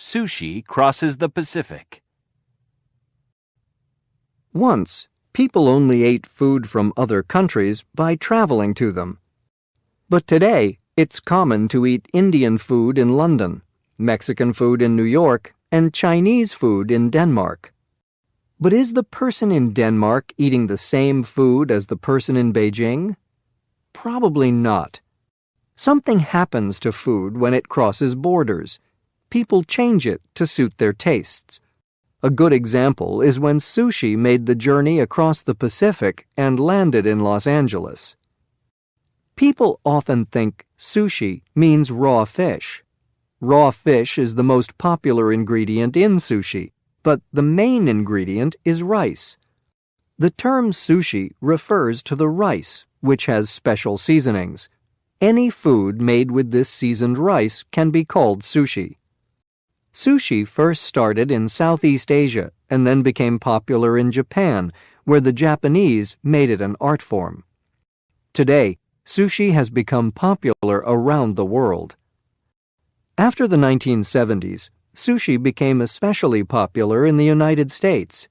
Sushi crosses the Pacific. Once, people only ate food from other countries by traveling to them. But today, it's common to eat Indian food in London, Mexican food in New York, and Chinese food in Denmark. But is the person in Denmark eating the same food as the person in Beijing? Probably not. Something happens to food when it crosses borders. People change it to suit their tastes. A good example is when sushi made the journey across the Pacific and landed in Los Angeles. People often think sushi means raw fish. Raw fish is the most popular ingredient in sushi, but the main ingredient is rice. The term sushi refers to the rice, which has special seasonings. Any food made with this seasoned rice can be called sushi. Sushi first started in Southeast Asia and then became popular in Japan, where the Japanese made it an art form. Today, sushi has become popular around the world. After the 1970s, sushi became especially popular in the United States.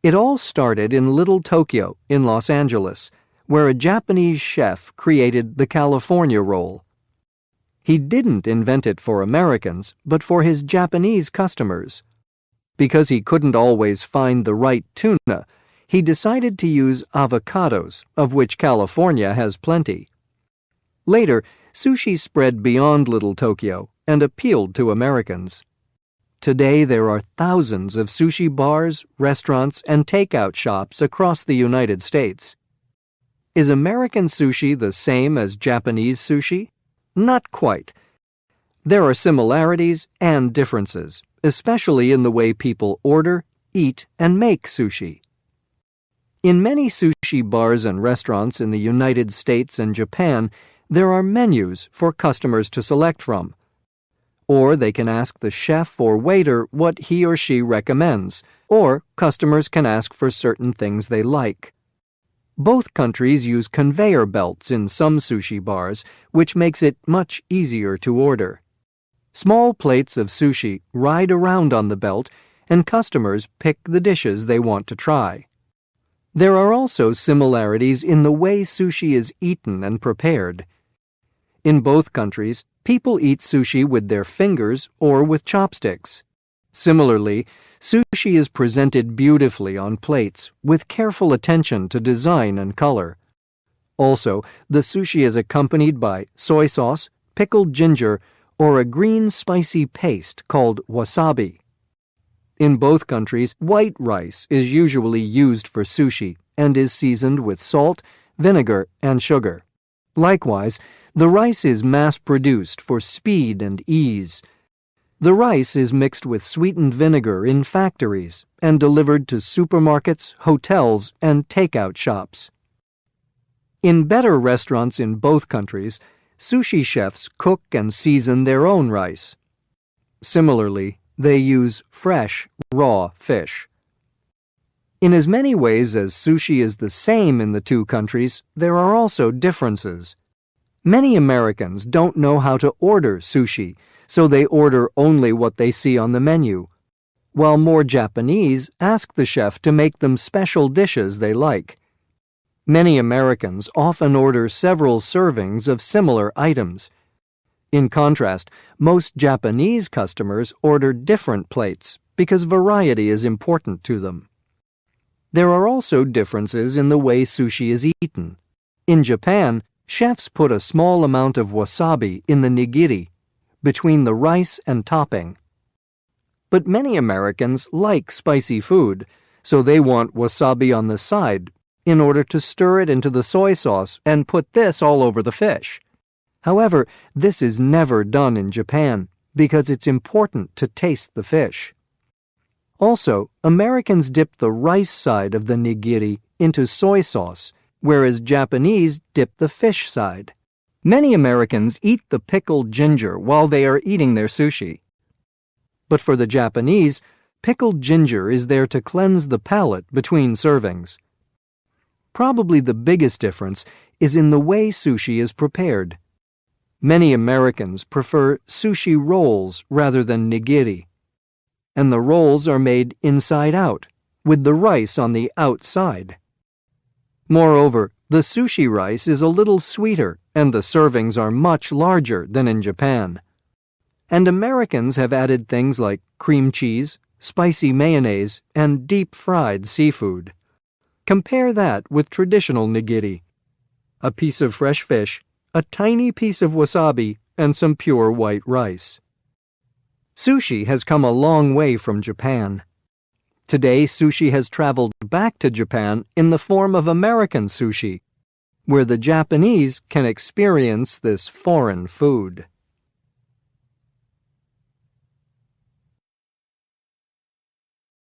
It all started in Little Tokyo in Los Angeles, where a Japanese chef created the California roll. He didn't invent it for Americans, but for his Japanese customers. Because he couldn't always find the right tuna, he decided to use avocados, of which California has plenty. Later, sushi spread beyond Little Tokyo and appealed to Americans. Today there are thousands of sushi bars, restaurants, and takeout shops across the United States. Is American sushi the same as Japanese sushi? Not quite. There are similarities and differences, especially in the way people order, eat, and make sushi. In many sushi bars and restaurants in the United States and Japan, there are menus for customers to select from. Or they can ask the chef or waiter what he or she recommends, or customers can ask for certain things they like. Both countries use conveyor belts in some sushi bars, which makes it much easier to order. Small plates of sushi ride around on the belt, and customers pick the dishes they want to try. There are also similarities in the way sushi is eaten and prepared. In both countries, people eat sushi with their fingers or with chopsticks. Similarly, sushi is presented beautifully on plates with careful attention to design and color. Also, the sushi is accompanied by soy sauce, pickled ginger, or a green spicy paste called wasabi. In both countries, white rice is usually used for sushi and is seasoned with salt, vinegar, and sugar. Likewise, the rice is mass-produced for speed and ease. The rice is mixed with sweetened vinegar in factories and delivered to supermarkets, hotels, and takeout shops. In better restaurants in both countries, sushi chefs cook and season their own rice. Similarly, they use fresh, raw fish. In as many ways as sushi is the same in the two countries, there are also differences. Many Americans don't know how to order sushi, so they order only what they see on the menu, while more Japanese ask the chef to make them special dishes they like. Many Americans often order several servings of similar items. In contrast, most Japanese customers order different plates because variety is important to them. There are also differences in the way sushi is eaten. In Japan, chefs put a small amount of wasabi in the nigiri, between the rice and topping. But many Americans like spicy food, so they want wasabi on the side in order to stir it into the soy sauce and put this all over the fish. However, this is never done in Japan because it's important to taste the fish. Also, Americans dip the rice side of the nigiri into soy sauce, whereas Japanese dip the fish side. Many Americans eat the pickled ginger while they are eating their sushi. But for the Japanese, pickled ginger is there to cleanse the palate between servings. Probably the biggest difference is in the way sushi is prepared. Many Americans prefer sushi rolls rather than nigiri, and the rolls are made inside out, with the rice on the outside. Moreover, the sushi rice is a little sweeter and the servings are much larger than in Japan. And Americans have added things like cream cheese, spicy mayonnaise, and deep-fried seafood. Compare that with traditional nigiri: a piece of fresh fish, a tiny piece of wasabi, and some pure white rice. Sushi has come a long way from Japan. Today, sushi has traveled back to Japan in the form of American sushi, where the Japanese can experience this foreign food.